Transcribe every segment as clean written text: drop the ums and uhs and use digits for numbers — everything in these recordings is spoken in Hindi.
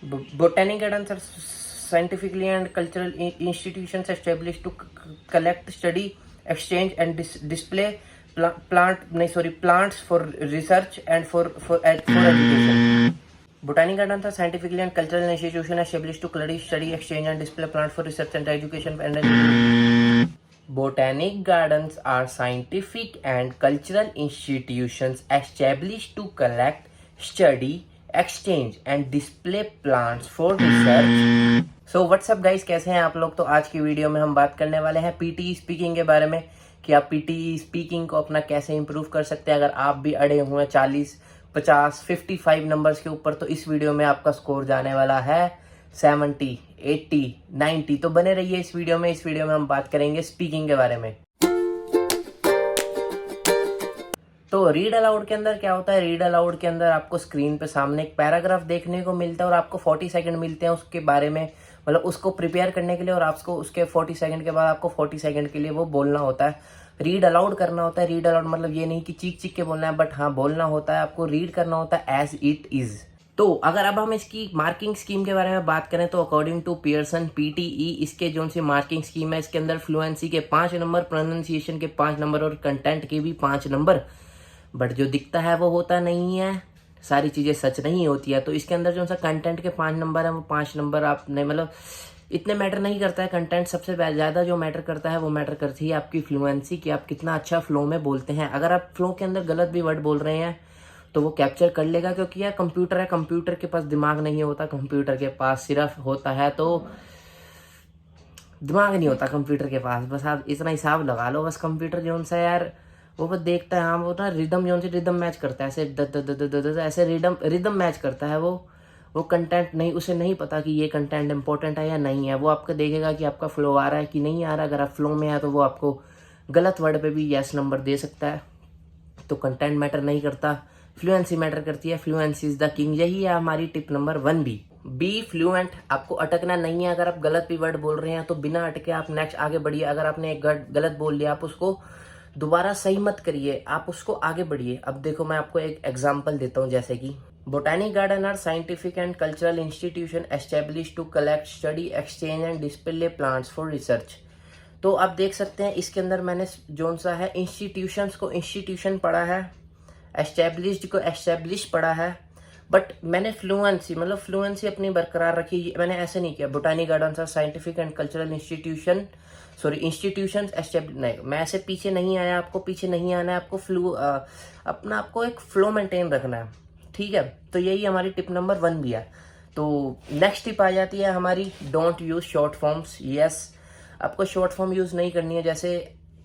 Botanic gardens are scientifically and cultural institutions established to collect, study, exchange, and display plants for research and for education. Botanic gardens are scientifically and cultural institutions established to collect, study, exchange, and display plants for research and education. Botanic gardens are scientific and cultural institutions established to collect, study, exchange and display plants for research. So what's up guys, कैसे हैं आप लोग। तो आज की वीडियो में हम बात करने वाले हैं पीटी स्पीकिंग के बारे में कि आप पीटी स्पीकिंग को अपना कैसे इंप्रूव कर सकते हैं। अगर आप भी अड़े हुए हैं 40, 50, 55 नंबर्स के ऊपर, तो इस वीडियो में आपका स्कोर जाने वाला है 70, 80, 90। तो बने रहिए इस वीडियो में। इस वीडियो में हम बात करेंगे स्पीकिंग के बारे में। तो रीड अलाउड के अंदर क्या होता है, रीड अलाउड के अंदर आपको स्क्रीन पे सामने एक पैराग्राफ देखने को मिलता है और आपको 40 सेकंड मिलते हैं उसके बारे में, मतलब उसको प्रिपेयर करने के लिए, और आपको उसके 40 सेकंड के बाद आपको 40 सेकंड के लिए वो बोलना होता है, रीड अलाउड करना होता है। रीड अलाउड मतलब ये नहीं कि चीख चीख के बोलना है, बट हाँ बोलना होता है, आपको रीड करना होता है एज इट इज। तो अगर अब हम इसकी मार्किंग स्कीम के बारे में बात करें तो अकॉर्डिंग टू पियर्सन पीटीई, इसके जो सी मार्किंग स्कीम है, इसके अंदर फ्लुएंसी के 5 नंबर, प्रोनाउंसिएशन के 5 नंबर और कंटेंट के भी 5 नंबर। बट जो दिखता है वो होता नहीं है, सारी चीजें सच नहीं होती है। तो इसके अंदर जो सा कंटेंट के 5 नंबर है, वो 5 नंबर आपने मतलब इतने मैटर नहीं करता है। कंटेंट सबसे ज्यादा जो मैटर करता है वो मैटर करती है आपकी फ्लुएंसी, कि आप कितना अच्छा फ्लो में बोलते हैं। अगर आप फ्लो के अंदर गलत भी वर्ड बोल रहे हैं तो वो कैप्चर कर लेगा, क्योंकि यार कंप्यूटर है, कंप्यूटर के पास दिमाग नहीं होता, कंप्यूटर के पास सिर्फ होता है तो दिमाग नहीं होता कंप्यूटर के पास। बस आप इतना हिसाब लगा लो, बस कंप्यूटर जो सा यार वो बस देखता है, हाँ वो ना रिदम जो सी रिदम मैच करता है, ऐसे the the the the the the ऐसे रिदम मैच करता है। वो कंटेंट नहीं, उसे नहीं पता कि ये कंटेंट इंपॉर्टेंट है या नहीं है। वो आपको देखेगा कि आपका फ्लो आ रहा है कि नहीं आ रहा। अगर आप फ्लो में है तो वो आपको गलत वर्ड पे भी यस नंबर दे सकता है। तो कंटेंट मैटर नहीं करता, फ्लुएंसी मैटर करती है। Fluency is the king. यही है हमारी टिप नंबर 1 बी फ्लुएंट। आपको अटकना नहीं है। अगर आप गलत भी वर्ड बोल रहे हैं तो बिना अटके आप नेक्स्ट आगे बढ़िए। अगर आपने एक गलत बोल लिया, आप उसको दोबारा सही मत करिए, आप उसको आगे बढ़िए। अब देखो मैं आपको एक एग्जांपल देता हूँ, जैसे कि botanic garden are scientific and cultural institution establish to collect, study, exchange and display plants for research. तो आप देख सकते हैं इसके अंदर मैंने जो सा है इंस्टीट्यूशंस को इंस्टीट्यूशन पढ़ा है, एस्टेब्लिश्ड को एस्टेब्लिश पढ़ा है, बट मैंने फ्लुएंसी मतलब फ्लुएंसी अपनी बरकरार रखी। मैंने ऐसे नहीं किया botanic garden scientific and cultural institution institutions establish, नहीं, मैं ऐसे पीछे नहीं आया। आपको पीछे नहीं आना है, आपको अपना आपको एक फ्लो मेंटेन रखना है, ठीक है। तो यही हमारी टिप नंबर 1 भी है। तो नेक्स्ट टिप आ जाती है हमारी, don't use short forms. Yes, आपको शॉर्ट फॉर्म यूज नहीं करनी है। जैसे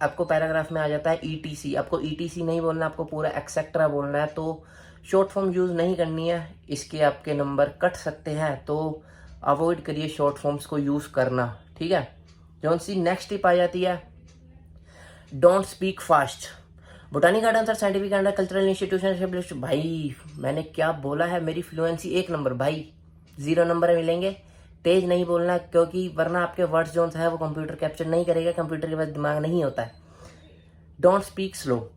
आपको पैराग्राफ में आ जाता है ईटीसी, आपको ईटीसी नहीं बोलना, आपको पूरा एक्सेट्रा बोलना है। तो शॉर्ट फॉर्म यूज नहीं करनी है, इसके आपके नंबर कट सकते हैं। तो अवॉइड करिए शॉर्ट फॉर्म्स को यूज करना, ठीक है। जौन सी नेक्स्ट टिप आ जाती है, don't speak fast. Botanic garden are scientific and cultural institution. भाई मैंने क्या बोला है, मेरी फ्लुएंसी 1 नंबर, भाई 0 नंबर मिलेंगे। तेज नहीं बोलना, क्योंकि वरना आपके वर्ड्स जो है वो कंप्यूटर कैप्चर नहीं करेगा, कंप्यूटर के पास दिमाग नहीं होता है। Don't speak slow.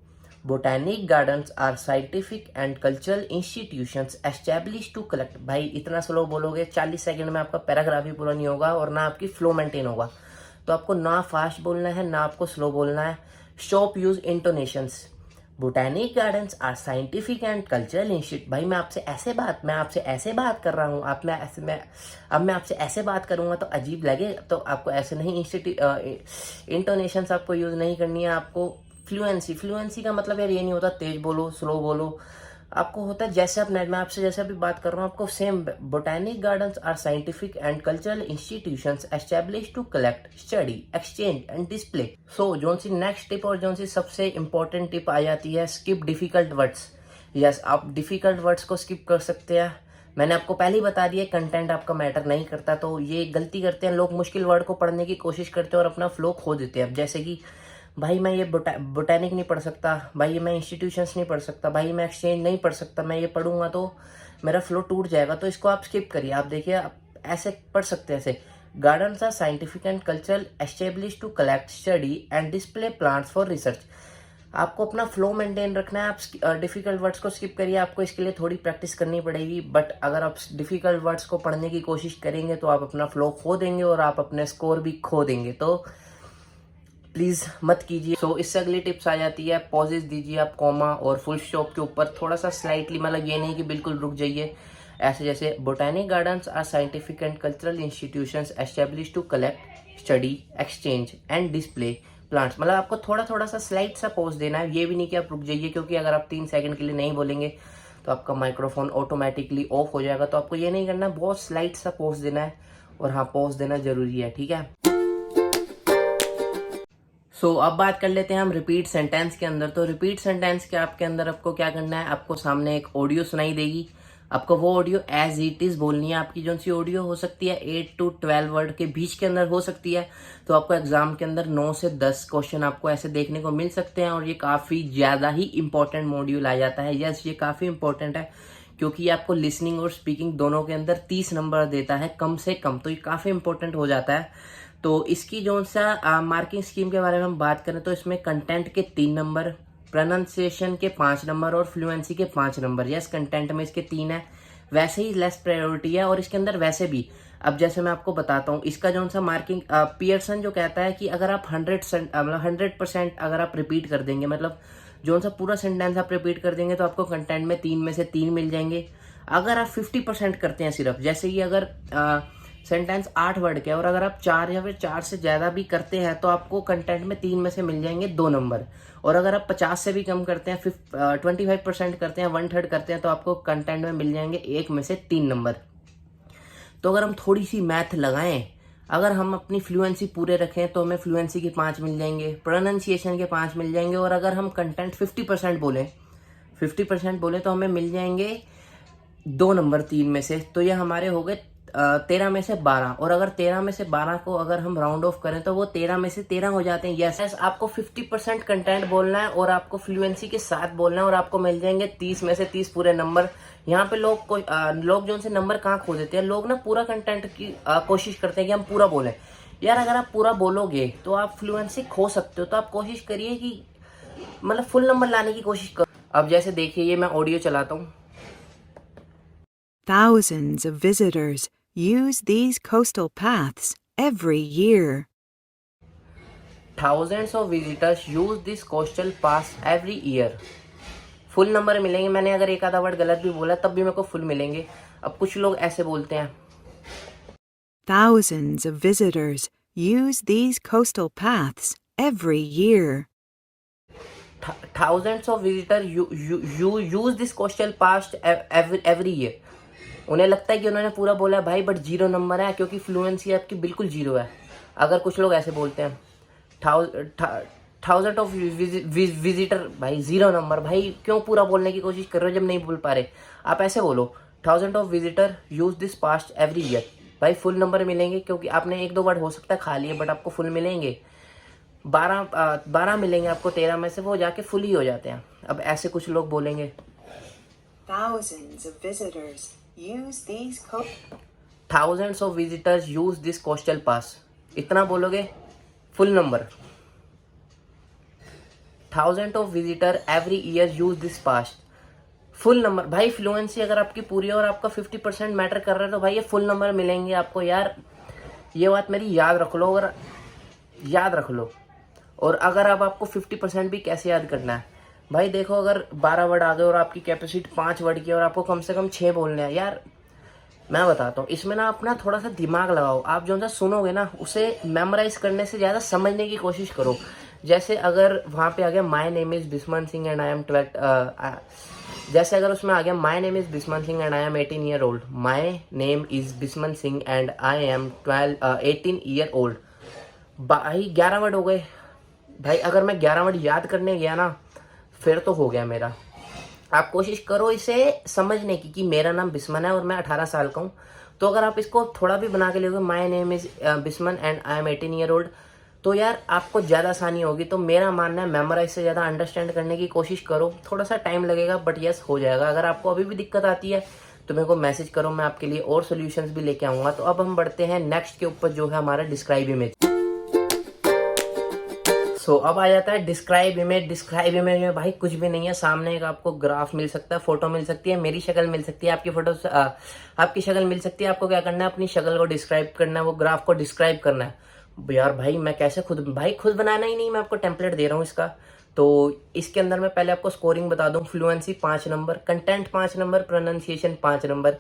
Botanic gardens are scientific and cultural institutions establish to collect. भाई इतना स्लो बोलोगे 40 सेकंड में आपका पैराग्राफ ही पूरा नहीं होगा और ना आपकी फ्लो मेंटेन होगा। तो आपको ना फास्ट बोलना है, ना आपको स्लो बोलना है। Stop use intonations. Botanic gardens are scientific and cultural institute. भाई मैं आपसे ऐसे बात कर रहा हूँ। अब मैं आपसे ऐसे बात करूंगा तो अजीब लगे, तो आपको ऐसे नहीं इंटोनेशंस आपको यूज नहीं करनी है। आपको फ्लुएंसी का मतलब यार ये नहीं होता तेज बोलो स्लो बोलो, आपको होता है जैसे अब मैं आपसे जैसे अभी बात कर रहा हूँ आपको same. Botanic gardens are scientific and cultural institutions establish to collect, study, exchange and display. So जोन सी नेक्स्ट टिप और जोन सी सबसे इंपॉर्टेंट टिप आ जाती है, स्किप डिफिकल्ट वर्ड्स। यस, आप डिफिकल्ट वर्ड्स को स्किप कर सकते हैं। मैंने आपको पहले ही बता दिया कंटेंट आपका मैटर नहीं करता। तो ये गलती करते हैं लोग, मुश्किल वर्ड को पढ़ने की कोशिश करते हैं और अपना फ्लो खो देते हैं। अब जैसे कि भाई मैं ये बोटैनिक नहीं पढ़ सकता, भाई मैं इंस्टीट्यूशंस नहीं पढ़ सकता, भाई मैं एक्सचेंज नहीं पढ़ सकता, मैं ये पढ़ूंगा तो मेरा फ्लो टूट जाएगा। तो इसको आप स्किप करिए। आप देखिए आप ऐसे पढ़ सकते हैं, ऐसे gardens are scientific and cultural establish to collect, study and display plants for research. आपको अपना फ्लो मेंटेन रखना है। आप डिफ़िकल्ट वर्ड्स को स्किप करिए, आपको इसके लिए थोड़ी प्रैक्टिस करनी पड़ेगी, बट अगर आप डिफ़िकल्ट वर्ड्स को पढ़ने की कोशिश करेंगे तो आप अपना फ्लो खो देंगे और आप अपने स्कोर भी खो देंगे, तो प्लीज़ मत कीजिए। सो इससे अगली टिप्स आ जाती है, पॉजेज दीजिए आप कॉमा और फुल स्टॉप के ऊपर थोड़ा सा स्लाइटली, मतलब ये नहीं कि बिल्कुल रुक जाइए। ऐसे जैसे botanic gardens are scientific and cultural institutions establish to collect, study, exchange and display plants. मतलब आपको थोड़ा थोड़ा सा स्लाइट सा पॉज देना है, ये भी नहीं कि आप रुक जाइए, क्योंकि अगर आप 3 सेकंड के लिए नहीं बोलेंगे तो आपका माइक्रोफोन ऑटोमेटिकली ऑफ हो जाएगा। तो आपको ये नहीं करना है, बहुत स्लाइट सा पॉज देना है, और हाँ पॉज देना जरूरी है, ठीक है। अब बात कर लेते हैं हम रिपीट सेंटेंस के अंदर। तो रिपीट सेंटेंस के आपके अंदर आपको क्या करना है, आपको सामने एक ऑडियो सुनाई देगी, आपको वो ऑडियो एज इट इज बोलनी है। आपकी जो सी ऑडियो हो सकती है 8 to 12 वर्ड के बीच के अंदर हो सकती है। तो आपको एग्जाम के अंदर 9 से 10 क्वेश्चन आपको ऐसे देखने को मिल सकते हैं, और ये काफी ज्यादा ही इंपॉर्टेंट मॉड्यूल आ जाता है। यस, ये काफी इंपॉर्टेंट है, क्योंकि ये आपको लिसनिंग और स्पीकिंग दोनों के अंदर 30 नंबर देता है कम से कम, तो ये काफी इंपॉर्टेंट हो जाता है। तो इसकी जो सा मार्किंग स्कीम के बारे में हम बात करें तो इसमें कंटेंट के 3 नंबर, प्रोनाउंसिएशन के 5 नंबर और फ्लुएंसी के 5 नंबर। यस, कंटेंट में इसके 3 है, वैसे ही लेस प्रायोरिटी है, और इसके अंदर वैसे भी अब जैसे मैं आपको बताता हूँ इसका जो सा मार्किंग, पियर्सन जो कहता है कि अगर आप 100% अगर आप रिपीट कर देंगे, मतलब जो सा पूरा सेंटेंस आप रिपीट कर देंगे, तो आपको कंटेंट में 3 में से 3 मिल जाएंगे। अगर आप 50% करते हैं सिर्फ, जैसे कि अगर सेंटेंस 8 वर्ड के, और अगर आप 4 या फिर 4 से ज्यादा भी करते हैं तो आपको कंटेंट में 3 में से मिल जाएंगे 2 नंबर। और अगर आप 50 से भी कम करते हैं, 25% करते हैं, 1/3 करते हैं, तो आपको कंटेंट में मिल जाएंगे 1 में से 3 नंबर। तो अगर हम थोड़ी सी मैथ लगाएं, अगर हम अपनी फ्लुएंसी पूरे रखें तो हमें फ्लुएंसी के 5 मिल जाएंगे, प्रोनाउंसिएशन के 5 मिल जाएंगे, और अगर हम कंटेंट 50% बोले तो हमें मिल जाएंगे 2 नंबर 3 में से। तो ये हमारे हो गए 13 में से 12, और अगर 13 में से 12 को अगर हम राउंड ऑफ करें तो वो 13 में से 13 हो जाते हैं। यस, आपको 50% कंटेंट बोलना है और आपको फ्लुएंसी के साथ बोलना है, और आपको मिल जाएंगे 30 में से 30 पूरे नंबर। यहाँ पे लोग जो उनसे नंबर कहाँ खो देते हैं, लोग ना पूरा कंटेंट की कोशिश करते हैं कि हम पूरा बोलें। यार अगर आप पूरा बोलोगे तो आप फ्लुएंसी खो सकते हो, तो आप कोशिश करिए कि मतलब फुल नंबर लाने की कोशिश करो। अब जैसे देखिए, ये मैं ऑडियो चलाता हूँ। Thousands of visitors use these coastal paths every year. Thousands of visitors use this coastal path every year. Full number मिलेंगे। मैंने अगर एक आधा वर्ड गलत भी बोला तब भी मेरे को फुल मिलेंगे। अब कुछ लोग ऐसे बोलते हैं, Thousands of visitors use these coastal paths every year. Thousands of visitors use this coastal path every year. उन्हें लगता है कि उन्होंने पूरा बोला है भाई, बट 0 नंबर है, क्योंकि फ्लुएंसी आपकी बिल्कुल 0 है। अगर कुछ लोग ऐसे बोलते हैं, थाउजेंड ऑफ विजिटर, भाई 0 नंबर, भाई क्यों पूरा बोलने की कोशिश कर रहे हो जब नहीं बोल पा रहे। आप ऐसे बोलो, thousand of visitor use this past every year. भाई फुल नंबर मिलेंगे, क्योंकि आपने 1-2 वर्ड हो सकता है खा लिए, बट आपको फुल मिलेंगे। 12 मिलेंगे आपको 13 में से, वो जाके फुल ही हो जाते हैं। अब ऐसे कुछ लोग बोलेंगे, Thousands of visitors use these thousands of visitors use this coastal pass. इतना बोलोगे full number. Thousand of visitor every year use this pass, full number. भाई फ्लुएंसी अगर आपकी पूरी है और आपका 50% मैटर कर रहा है तो भाई ये फुल नंबर मिलेंगे आपको। यार ये बात मेरी याद रख लो, अगर याद रख लो। और अगर अब आपको 50% भी कैसे याद करना है, भाई देखो अगर 12 वर्ड आ गए और आपकी कैपेसिटी 5 वर्ड की और आपको कम से कम 6 बोलने हैं, यार मैं बताता हूँ इसमें ना अपना थोड़ा सा दिमाग लगाओ। आप जो सा सुनोगे ना उसे मेमोराइज करने से ज़्यादा समझने की कोशिश करो। जैसे अगर वहाँ पे आ गया my name is Bisman Singh and I am 12, जैसे अगर उसमें आ गया my name is Bisman Singh and I am 18 year old, my name is Bisman Singh and I am 18 year old, भाई 11 वर्ड हो गए। भाई अगर मैं 11 वर्ड याद करने गया ना फिर तो हो गया मेरा। आप कोशिश करो इसे समझने की कि मेरा नाम बिस्मन है और मैं 18 साल का हूँ। तो अगर आप इसको थोड़ा भी बना के लोगे, my name is Bisman and I am 18 year old, तो यार आपको ज़्यादा आसानी होगी। तो मेरा मानना है मेमोराइज से ज़्यादा अंडरस्टैंड करने की कोशिश करो। थोड़ा सा टाइम लगेगा बट यस हो जाएगा। अगर आपको अभी भी दिक्कत आती है तो मेरे को मैसेज करो, मैं आपके लिए और सोल्यूशंस भी लेके आऊँगा। तो अब हम बढ़ते हैं नेक्स्ट के ऊपर जो है हमारा डिस्क्राइब इमेज। सो अब आ जाता है डिस्क्राइब इमेज। डिस्क्राइब इमेज में भाई कुछ भी नहीं है, सामने एक आपको ग्राफ मिल सकता है, फोटो मिल सकती है, मेरी शक्ल मिल सकती है, आपकी फोटो आपकी शक्ल मिल सकती है। आपको क्या करना है, अपनी शक्ल को डिस्क्राइब करना है, वो ग्राफ को डिस्क्राइब करना है। यार भाई मैं कैसे खुद बनाना ही नहीं, मैं आपको टेम्पलेट दे रहा हूँ इसका। तो इसके अंदर मैं पहले आपको स्कोरिंग बता दूं। Fluency 5 number, content 5 number, pronunciation 5 number.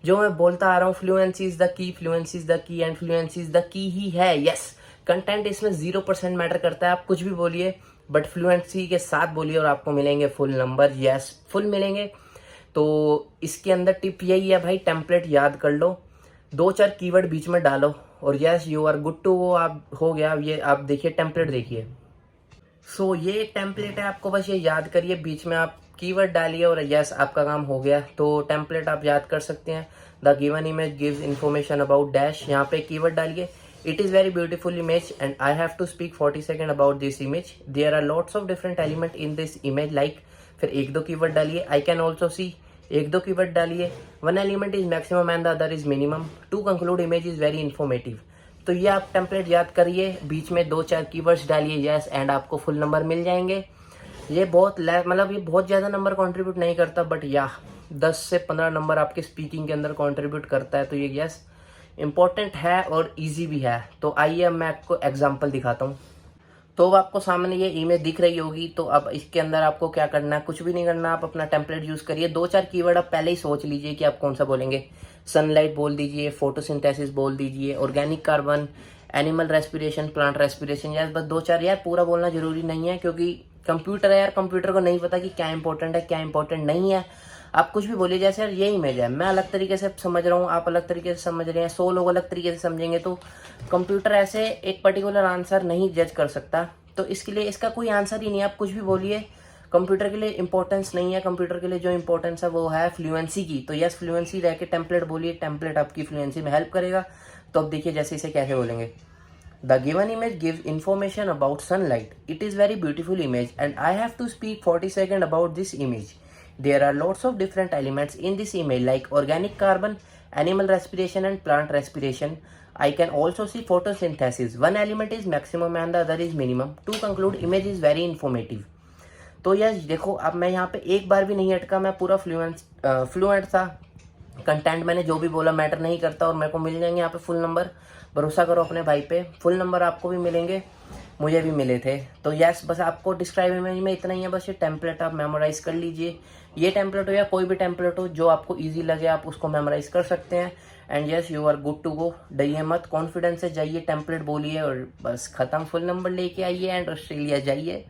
जो मैं बोलता आ रहा हूँ, fluency is the key, fluency is the key and fluency is the key ही है। यस, कंटेंट इसमें 0% मैटर करता है, आप कुछ भी बोलिए बट फ्लुएंसी के साथ बोलिए और आपको मिलेंगे फुल नंबर। यस, फुल मिलेंगे। तो इसके अंदर टिप यही है भाई, टेम्पलेट याद कर लो, 2-4 कीवर्ड बीच में डालो और yes you are good to go. आप हो गया। ये आप देखिए टेम्पलेट देखिए। सो ये टेम्पलेट है, आपको बस ये याद करिए, बीच में आप कीवर्ड डालिए और यस आपका काम हो गया। तो टेम्पलेट आप याद कर सकते हैं। The given image gives information about dash, यहाँ पे कीवर्ड डालिए। It is very beautiful image and I have to speak 40 second about this image. There are lots of different element in this image like, फिर 1-2 कीवर्ड डालिए। I can also see, 1-2 keyword डालिए। One element is maximum and the other is minimum. To conclude image is very informative. तो ये आप टेम्पलेट याद करिए, बीच में 2-4 कीवर्ड्स डालिए यस एंड आपको फुल नंबर मिल जाएंगे। ये बहुत मतलब ये बहुत ज़्यादा नंबर कंट्रीब्यूट नहीं करता बट या 10 से 15 नंबर आपके स्पीकिंग के अंदर कंट्रीब्यूट करता है। तो ये यस इम्पोर्टेंट है और इजी भी है। तो आइए अब मैं आपको एग्जांपल दिखाता हूँ। तो अब आपको सामने ये इमेज दिख रही होगी। तो अब इसके अंदर आपको क्या करना है, कुछ भी नहीं करना, आप अपना टेम्पलेट यूज करिए। 2-4 कीवर्ड आप पहले ही सोच लीजिए कि आप कौन सा बोलेंगे। सनलाइट बोल दीजिए, फोटोसिंथेसिस बोल दीजिए, organic carbon, animal respiration, plant respiration. यार बस 2-4 यार पूरा बोलना जरूरी नहीं है क्योंकि कंप्यूटर है यार, कंप्यूटर को नहीं पता कि क्या इंपॉर्टेंट है क्या इंपॉर्टेंट नहीं है। आप कुछ भी बोलिए, जैसे यार ये इमेज है, मैं अलग तरीके से समझ रहा हूँ, आप अलग तरीके से समझ रहे हैं, 100 लोग अलग तरीके से समझेंगे। तो कंप्यूटर ऐसे एक पर्टिकुलर आंसर नहीं जज कर सकता। तो इसके लिए इसका कोई आंसर ही नहीं है, आप कुछ भी बोलिए। कंप्यूटर के लिए इंपॉर्टेंस नहीं है, कंप्यूटर के लिए जो इंपॉर्टेंस है वो है फ्लुएंसी की। तो यस, फ्लुएंसी रह के टेम्पलेट बोलिए, टेम्पलेट आपकी फ्लुएंसी में हेल्प करेगा। तो अब देखिए जैसे इसे कैसे बोलेंगे। The given image gives information about sunlight. It is very beautiful image and I have to speak 40 second about this image. There are lots of different elements in this image like organic carbon, animal respiration and plant respiration. I can also see photosynthesis. One element is maximum and the other is minimum. To conclude, image is very informative. तो यस देखो, अब मैं यहाँ पे एक बार भी नहीं अटका, मैं पूरा फ्लुएंट था। कंटेंट मैंने जो भी बोला मैटर नहीं करता और मेरे को मिल जाएंगे यहाँ पे फुल नंबर। भरोसा करो अपने भाई पे, फुल नंबर आपको भी मिलेंगे, मुझे भी मिले थे। तो यस, बस आपको डिस्क्राइब इमेज में इतना ही है, बस ये टेम्पलेट आप मेमोराइज कर लीजिए। ये टेम्पलेट हो या कोई भी टेम्पलेट हो जो आपको इजी लगे, आप उसको मेमोराइज कर सकते हैं। And yes you are good to go. डरिए मत, कॉन्फिडेंस से जाइए, टेम्पलेट बोलिए और बस खत्म, फुल नंबर लेके आइए एंड ऑस्ट्रेलिया जाइए।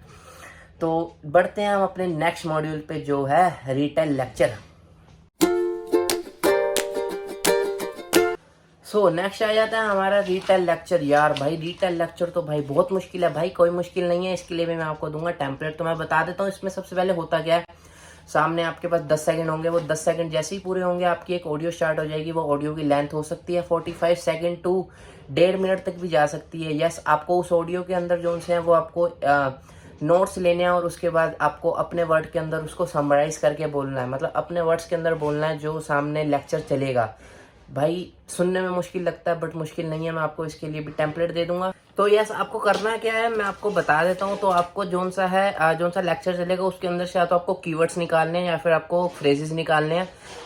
तो बढ़ते हैं हम अपने नेक्स्ट मॉड्यूल पे जो है रिटेल लेक्चर। सो नेक्स्ट आ जाता है हमारा रिटेल लेक्चर। यार भाई रिटेल लेक्चर तो भाई बहुत मुश्किल है भाई, कोई मुश्किल नहीं है। इसके लिए भी मैं आपको दूंगा टेम्पलेट। तो मैं बता देता हूँ इसमें सबसे पहले होता क्या है। सामने आपके पास 10 सेकंड होंगे, वो 10 सेकंड जैसे ही पूरे होंगे आपकी एक ऑडियो स्टार्ट हो जाएगी। वो ऑडियो की लेंथ हो सकती है 45 सेकंड टू 1.5 मिनट तक भी जा सकती है। यस, आपको उस ऑडियो के अंदर जो है वो आपको नोट्स लेने हैं और उसके बाद आपको अपने वर्ड के अंदर उसको समराइज करके बोलना है, मतलब अपने वर्ड्स के अंदर बोलना है जो सामने लेक्चर चलेगा। भाई सुनने में मुश्किल लगता है बट मुश्किल नहीं है, मैं आपको इसके लिए भी टेम्पलेट दे दूंगा। तो यस, आपको करना क्या है मैं आपको बता देता हूँ। तो आपको जोन सा लेक्चर चलेगा उसके अंदर से या तो आपको कीवर्ड्स निकालने हैं या फिर आपको फ्रेजेस निकालने हैं।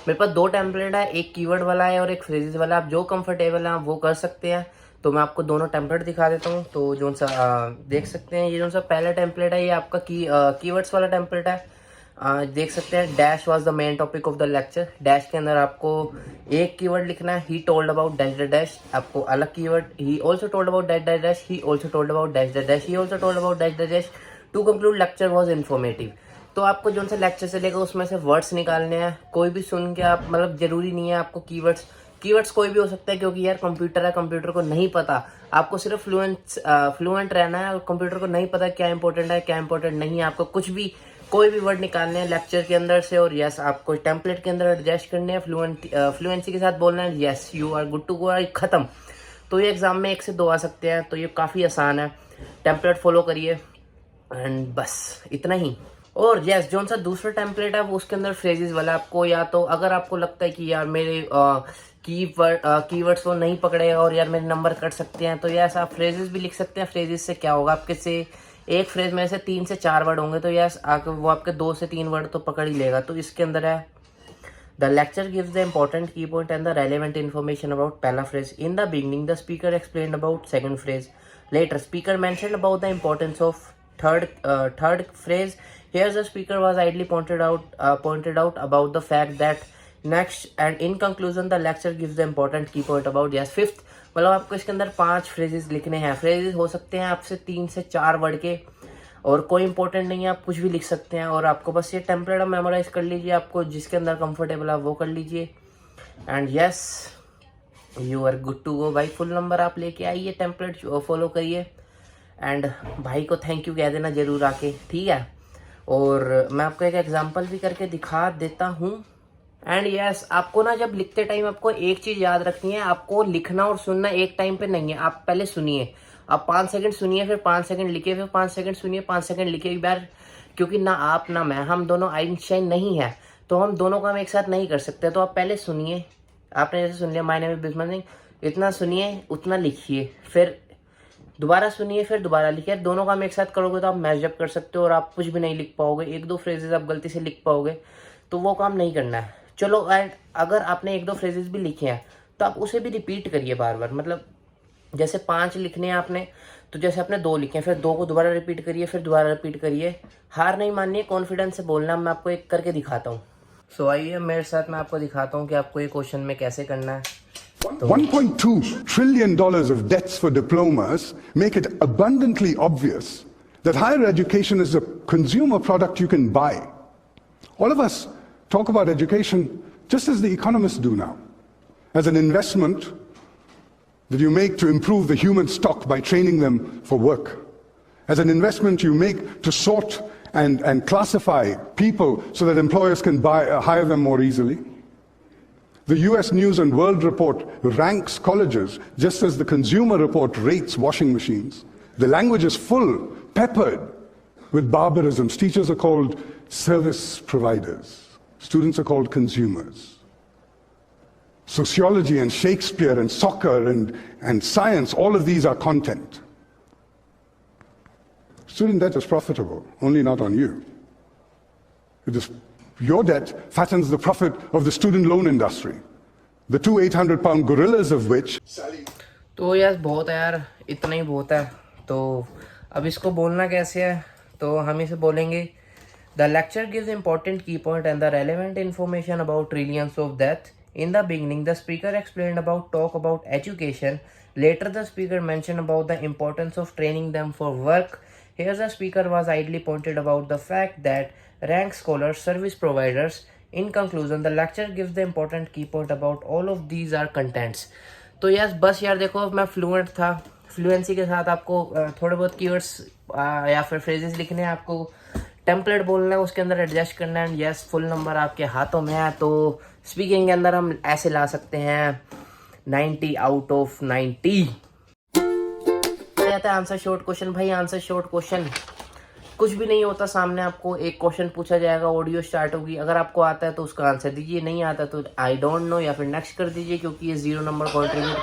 मेरे पास 2 टेम्पलेट है, एक कीवर्ड वाला है और एक फ्रेजेस वाला। आप जो कंफर्टेबल है वो कर सकते हैं। तो मैं आपको दोनों टेम्पलेट दिखा देता हूँ। तो जोन सा देख सकते हैं, ये जोन सा पहला टेम्पलेट है ये आपका कीवर्ड्स वाला टेम्पलेट है। देख सकते हैं dash was the main topic of the lecture. Dash के अंदर आपको एक कीवर्ड लिखना है, he told about dash the dash. आपको अलग keyword, he also told about dash the dash, he also told about dash the dash, he also told about dash the dash. To conclude lecture was informative. तो आपको जो सा लेक्चर चलेगा उसमें से वर्ड्स निकालने हैं। कोई भी सुन के आप, मतलब जरूरी नहीं है आपको कीवर्ड्स कोई भी हो सकता है क्योंकि यार कंप्यूटर है, कंप्यूटर को नहीं पता। आपको सिर्फ फ्लुएंट रहना है और कंप्यूटर को नहीं पता क्या इंपॉर्टेंट है क्या इंपॉर्टेंट नहीं है। आपको कोई भी वर्ड निकालने हैं लेक्चर के अंदर से और यस आपको टेम्पलेट के अंदर एडजस्ट करने हैं, फ्लुएंसी के साथ बोलना है। Yes you are good to go, खत्म। तो ये एग्जाम में 1 से 2 आ सकते हैं। तो ये काफ़ी आसान है, टेम्पलेट फॉलो करिए एंड बस इतना ही। और यस जो सा दूसरा टेम्पलेट है वो उसके अंदर फ्रेजेस वाला आपको, या तो अगर आपको लगता है कि यार मेरे कीवर्ड्स वो नहीं पकड़े और यार मेरे नंबर कट सकते हैं तो यस आप फ्रेजेस भी लिख सकते हैं। फ्रेजेस से क्या होगा, आपके से एक फ्रेज में से 3 से 4 वर्ड होंगे तो यस वो आपके 2 से 3 वर्ड तो पकड़ ही लेगा। तो इसके अंदर है the lecture gives the important key point and the relevant information about पहला phrase. In the beginning the speaker explain about second phrase. Later speaker mention about the importance of third phrase. Here the speaker was idly pointed out about the fact that next, and in conclusion the lecture gives the important key point about yes fifth। मतलब आपको इसके अंदर 5 फ्रेजेस लिखने हैं। फ्रेजेस हो सकते हैं आपसे 3 से 4 वर्ड के, और कोई इंपॉर्टेंट नहीं है, आप कुछ भी लिख सकते हैं। और आपको बस ये टेम्पलेट मेमोराइज कर लीजिए, आपको जिसके अंदर कंफर्टेबल है वो कर लीजिए, and yes you are good to go भाई। फुल नंबर आप लेके आइए, टेम्पलेट फॉलो करिए, एंड भाई को थैंक यू कह देना जरूर आके, ठीक है। और मैं आपको एक एग्जांपल भी करके दिखा देता हूँ। एंड यस आपको ना जब लिखते टाइम आपको एक चीज़ याद रखनी है, आपको लिखना और सुनना एक टाइम पे नहीं है। आप पहले सुनिए, आप 5 सेकंड सुनिए, फिर 5 सेकंड लिखिए, फिर 5 सेकंड सुनिए, 5 सेकंड लिखिए एक बार। क्योंकि ना आप ना मैं, हम दोनों आइंस्टाइन नहीं है, तो हम दोनों काम एक साथ नहीं कर सकते। तो आप पहले सुनिए, आपने जैसे सुन लिया my name is Bismil Singh, इतना सुनिए उतना लिखिए, फिर दोबारा सुनिए, फिर दोबारा लिखिए। दोनों काम एक साथ करोगे तो आप मैचअप कर सकते हो, और आप कुछ भी नहीं लिख पाओगे। 1-2 फ्रेजेस आप गलती से लिख पाओगे तो वो काम नहीं करना है। चलो एंड अगर आपने 1-2 फ्रेजेस भी लिखे हैं तो आप उसे भी रिपीट करिए बार बार। मतलब जैसे 5 लिखने हैं आपने, तो जैसे आपने 2 लिखे हैं, फिर 2 को दोबारा रिपीट करिए, फिर दोबारा रिपीट करिए। हार नहीं माननी है, कॉन्फिडेंस से बोलना। मैं आपको एक करके दिखाता हूँ। सो आइए मेरे साथ, मैं आपको दिखाता हूँ कि आपको ये क्वेश्चन में कैसे करना है। $1.2 trillion of debts for diplomas make it abundantly obvious that higher education is a consumer product you can buy. All of us talk about education just as the economists do now, as an investment that you make to improve the human stock by training them for work, as an investment you make to sort and classify people so that employers can hire them more easily. The US News and World Report ranks colleges just as the Consumer Report rates washing machines. The language is full, peppered with barbarisms. Teachers are called service providers. Students are called consumers. Sociology and Shakespeare and soccer and science, all of these are content. Student debt is profitable, only not on you. Your debt fattens the profit of the student loan industry, the 2 800-pound gorillas of which... तो यार बहुत है यार, इतना ही बहुत है। तो अब इसको बोलना कैसे है, तो हम इसे बोलेंगे the lecture gives important key point and the relevant information about trillions of death. In the beginning, the speaker explained talk about education. Later, the speaker mentioned about the importance of training them for work. Here, the speaker was idly pointed about the fact that rank scholars, service providers. In conclusion, the lecture gives the important key point about all of these are contents. तो यस बस यार देखो, मैं फ्लुएंट था, फ्लुएंसी के साथ आपको थोड़े बहुत कीवर्ड्स या फिर फ्रेजेस लिखने हैं, आपको टेम्पलेट बोलना है, उसके अंदर एडजस्ट करना है। यस फुल नंबर आपके हाथों में है। तो स्पीकिंग के अंदर हम ऐसे ला सकते हैं 90 out of 90। Answer short question भाई, आंसर शॉर्ट क्वेश्चन कुछ भी नहीं होता। सामने आपको एक क्वेश्चन पूछा जाएगा, ऑडियो स्टार्ट होगी, अगर आपको आता है तो उसका आंसर दीजिए, नहीं आता तो आई डोंट नो या फिर नेक्स्ट कर दीजिए। क्योंकि ये 0 नंबर कंट्रीब्यूट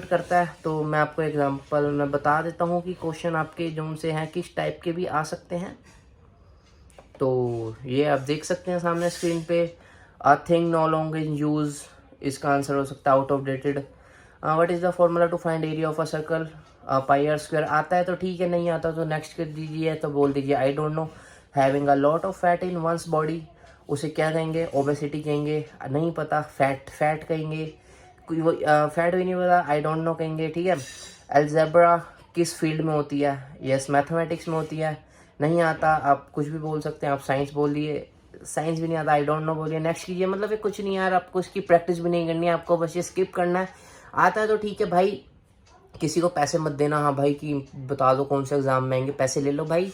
करता है, तो मैं आपको एग्जांपल में बता देता हूँ कि क्वेश्चन आपके जो से हैं किस टाइप के भी आ सकते हैं। तो ये आप देख सकते हैं सामने स्क्रीन पे। A thing no longer in use, इसका आंसर हो सकता है out of dated. What is the formula to find area of a circle, pi r square. आता है तो ठीक है, नहीं आता तो नेक्स्ट कर दीजिए, तो बोल दीजिए I don't know. Having a lot of fat in one's body, उसे क्या कहेंगे, ओबेसिटी कहेंगे, नहीं पता, फैट कहेंगे, फैट भी नहीं पता, आई डोंट नो कहेंगे, ठीक है। अलजेब्रा किस फील्ड में होती है, यस मैथमेटिक्स में होती है, नहीं आता आप कुछ भी बोल सकते हैं, आप साइंस बोल दिए, साइंस भी नहीं आता, आई डोंट नो बोलिए, नेक्स्ट कीजिए। मतलब ये कुछ नहीं यार, आपको इसकी प्रैक्टिस भी नहीं करनी है, आपको बस ये स्किप करना है। आता है तो ठीक है भाई, किसी को पैसे मत देना, हाँ भाई कि बता दो कौन से एग्जाम में आएंगे, पैसे ले लो भाई।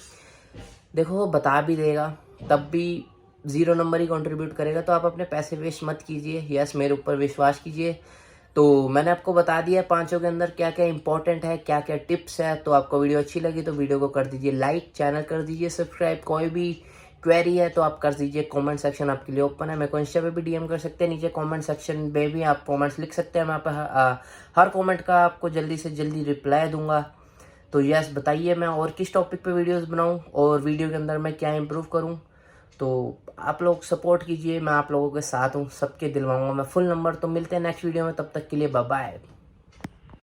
देखो वो बता भी देगा तब भी 0 नंबर ही कंट्रीब्यूट करेगा, तो आप अपने पैसे वेस्ट मत कीजिए। यस मेरे ऊपर विश्वास कीजिए। तो मैंने आपको बता दिया है 5 के अंदर क्या क्या इंपॉर्टेंट है, क्या क्या टिप्स है। तो आपको वीडियो अच्छी लगी तो वीडियो को कर दीजिए लाइक, चैनल कर दीजिए सब्सक्राइब। कोई भी क्वेरी है तो आप कर दीजिए, कमेंट सेक्शन आपके लिए ओपन है। मेरे को इंस्टा पे भी डीएम कर सकते हैं, नीचे कमेंट सेक्शन में भी आप कमेंट्स लिख सकते हैं। मैं हर कमेंट का आपको जल्दी से जल्दी रिप्लाई दूंगा। तो यस, बताइए मैं और किस टॉपिक पे वीडियोस बनाऊं और वीडियो के अंदर मैं क्या इंप्रूव करूं। तो आप लोग सपोर्ट कीजिए, मैं आप लोगों के साथ हूं, सबके दिलवाऊंगा मैं फुल नंबर। तो मिलते हैं नेक्स्ट वीडियो में, तब तक के लिए बाय बाय।